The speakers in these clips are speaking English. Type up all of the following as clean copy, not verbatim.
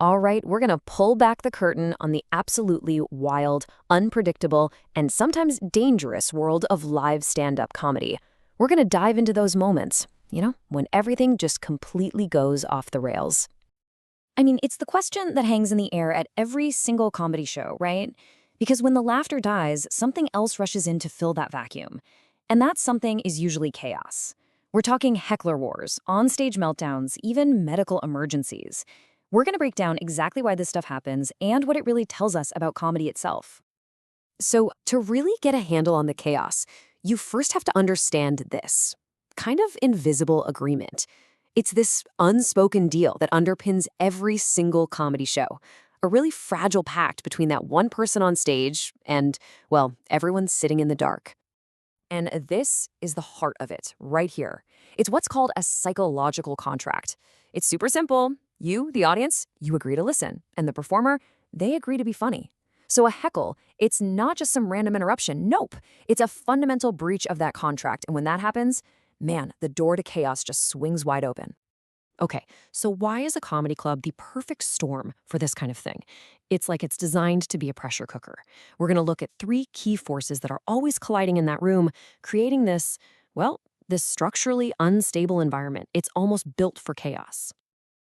All right, we're going to pull back the curtain on the absolutely wild, unpredictable, and sometimes dangerous world of live stand-up comedy. We're going to dive into those moments, when everything just completely goes off the rails. I mean, it's the question that hangs in the air at every single comedy show, right? Because when the laughter dies, something else rushes in to fill that vacuum. And that something is usually chaos. We're talking heckler wars, onstage meltdowns, even medical emergencies. We're going to break down exactly why this stuff happens and what it really tells us about comedy itself. So, to really get a handle on the chaos, you first have to understand this kind of invisible agreement. It's this unspoken deal that underpins every single comedy show. A really fragile pact between that one person on stage and, well, everyone sitting in the dark. And this is the heart of it, right here. It's what's called a psychological contract. It's super simple. You, the audience, you agree to listen. And the performer, they agree to be funny. So a heckle, it's not just some random interruption. Nope. It's a fundamental breach of that contract. And when that happens, man, the door to chaos just swings wide open. Okay, so why is a comedy club the perfect storm for this kind of thing? It's like it's designed to be a pressure cooker. We're going to look at three key forces that are always colliding in that room, creating this, well, this structurally unstable environment. It's almost built for chaos.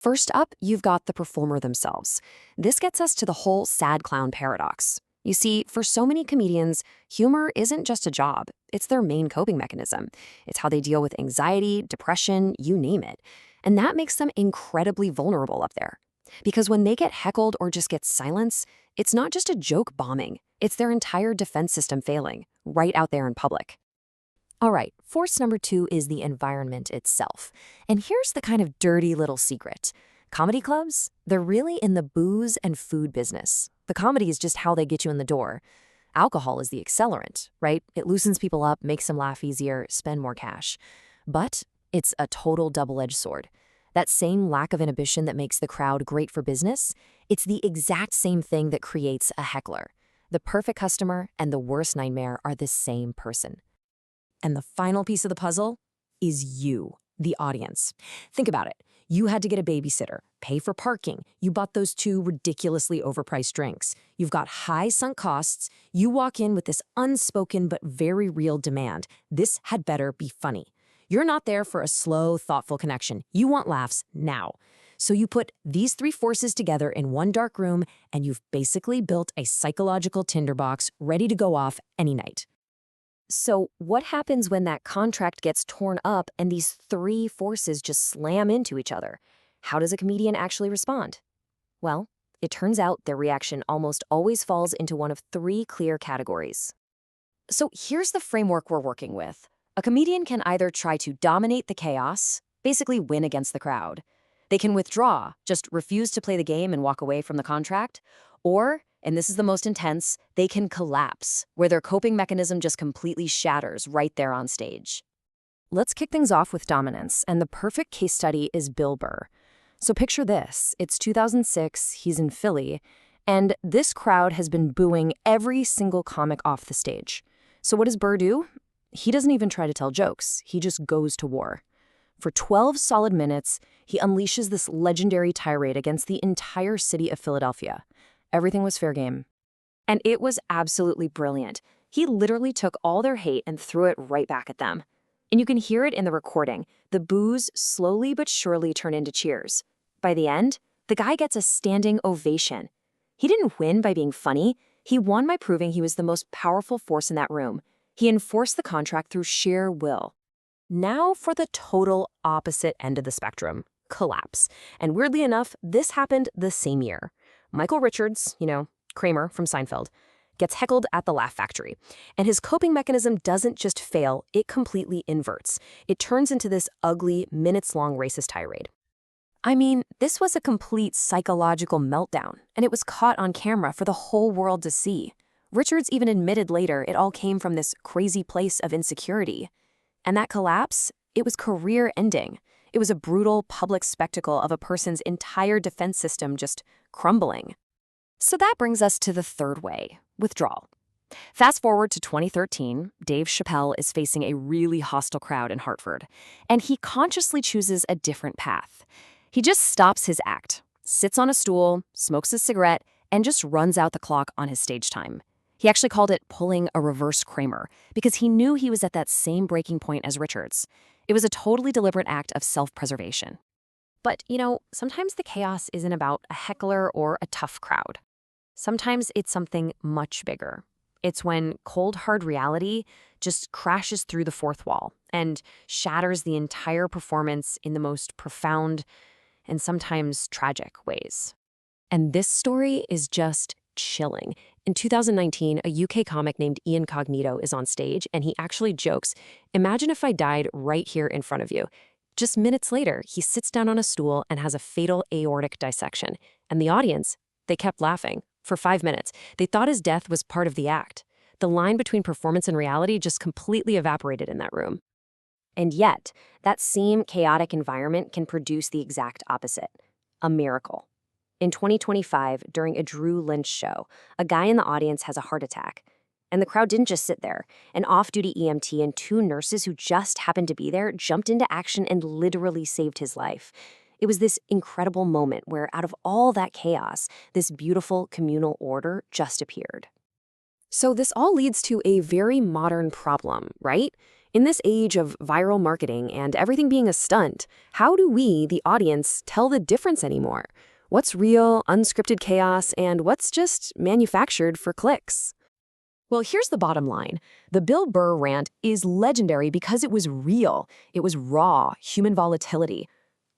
First up, you've got the performer themselves. This gets us to the whole sad clown paradox. You see, for so many comedians, humor isn't just a job, it's their main coping mechanism. It's how they deal with anxiety, depression, you name it. And that makes them incredibly vulnerable up there. Because when they get heckled or just get silence, it's not just a joke bombing, it's their entire defense system failing, right out there in public. All right, force number two is the environment itself. And here's the kind of dirty little secret. Comedy clubs, they're really in the booze and food business. The comedy is just how they get you in the door. Alcohol is the accelerant, right? It loosens people up, makes them laugh easier, spend more cash. But it's a total double-edged sword. That same lack of inhibition that makes the crowd great for business, it's the exact same thing that creates a heckler. The perfect customer and the worst nightmare are the same person. And the final piece of the puzzle is you, the audience. Think about it. You had to get a babysitter, pay for parking. You bought those two ridiculously overpriced drinks. You've got high sunk costs. You walk in with this unspoken but very real demand. This had better be funny. You're not there for a slow, thoughtful connection. You want laughs now. So you put these three forces together in one dark room, and you've basically built a psychological tinderbox ready to go off any night. So what happens when that contract gets torn up and these three forces just slam into each other? How does a comedian actually respond? Well, it turns out their reaction almost always falls into one of three clear categories. So here's the framework we're working with. A comedian can either try to dominate the chaos, basically win against the crowd. They can withdraw, just refuse to play the game and walk away from the contract. Or, and this is the most intense, they can collapse, where their coping mechanism just completely shatters right there on stage. Let's kick things off with dominance, and the perfect case study is Bill Burr. So picture this, it's 2006, he's in Philly, and this crowd has been booing every single comic off the stage. So what does Burr do? He doesn't even try to tell jokes, he just goes to war. For 12 solid minutes, he unleashes this legendary tirade against the entire city of Philadelphia. Everything was fair game. And it was absolutely brilliant. He literally took all their hate and threw it right back at them. And you can hear it in the recording. The boos slowly but surely turn into cheers. By the end, the guy gets a standing ovation. He didn't win by being funny. He won by proving he was the most powerful force in that room. He enforced the contract through sheer will. Now for the total opposite end of the spectrum, collapse. And weirdly enough, this happened the same year. Michael Richards, Kramer from Seinfeld, gets heckled at the Laugh Factory. And his coping mechanism doesn't just fail, it completely inverts. It turns into this ugly, minutes-long racist tirade. I mean, this was a complete psychological meltdown, and it was caught on camera for the whole world to see. Richards even admitted later it all came from this crazy place of insecurity. And that collapse, it was career-ending. It was a brutal public spectacle of a person's entire defense system just crumbling. So that brings us to the third way, withdrawal. Fast forward to 2013, Dave Chappelle is facing a really hostile crowd in Hartford, and he consciously chooses a different path. He just stops his act, sits on a stool, smokes a cigarette, and just runs out the clock on his stage time. He actually called it pulling a reverse Kramer because he knew he was at that same breaking point as Richards. It was a totally deliberate act of self-preservation. But, sometimes the chaos isn't about a heckler or a tough crowd. Sometimes it's something much bigger. It's when cold, hard reality just crashes through the fourth wall and shatters the entire performance in the most profound and sometimes tragic ways. And this story is just chilling. In 2019, a UK comic named Ian Cognito is on stage, and he actually jokes, "Imagine if I died right here in front of you." Just minutes later, he sits down on a stool and has a fatal aortic dissection. And the audience, they kept laughing. For 5 minutes, they thought his death was part of the act. The line between performance and reality just completely evaporated in that room. And yet, that same chaotic environment can produce the exact opposite, a miracle. In 2025, during a Drew Lynch show, a guy in the audience has a heart attack. And the crowd didn't just sit there. An off-duty EMT and 2 nurses who just happened to be there jumped into action and literally saved his life. It was this incredible moment where, out of all that chaos, this beautiful communal order just appeared. So this all leads to a very modern problem, right? In this age of viral marketing and everything being a stunt, how do we, the audience, tell the difference anymore? What's real, unscripted chaos, and what's just manufactured for clicks? Well, here's the bottom line. The Bill Burr rant is legendary because it was real. It was raw, human volatility.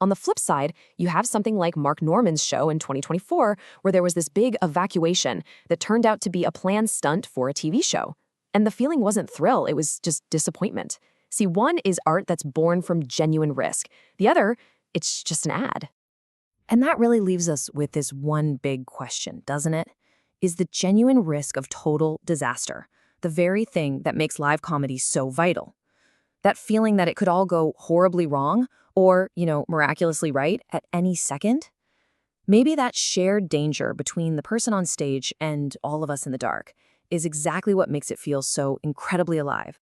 On the flip side, you have something like Mark Norman's show in 2024, where there was this big evacuation that turned out to be a planned stunt for a TV show. And the feeling wasn't thrill, it was just disappointment. See, one is art that's born from genuine risk. The other, it's just an ad. And that really leaves us with this one big question, doesn't it? Is the genuine risk of total disaster the very thing that makes live comedy so vital? That feeling that it could all go horribly wrong or, miraculously right at any second? Maybe that shared danger between the person on stage and all of us in the dark is exactly what makes it feel so incredibly alive.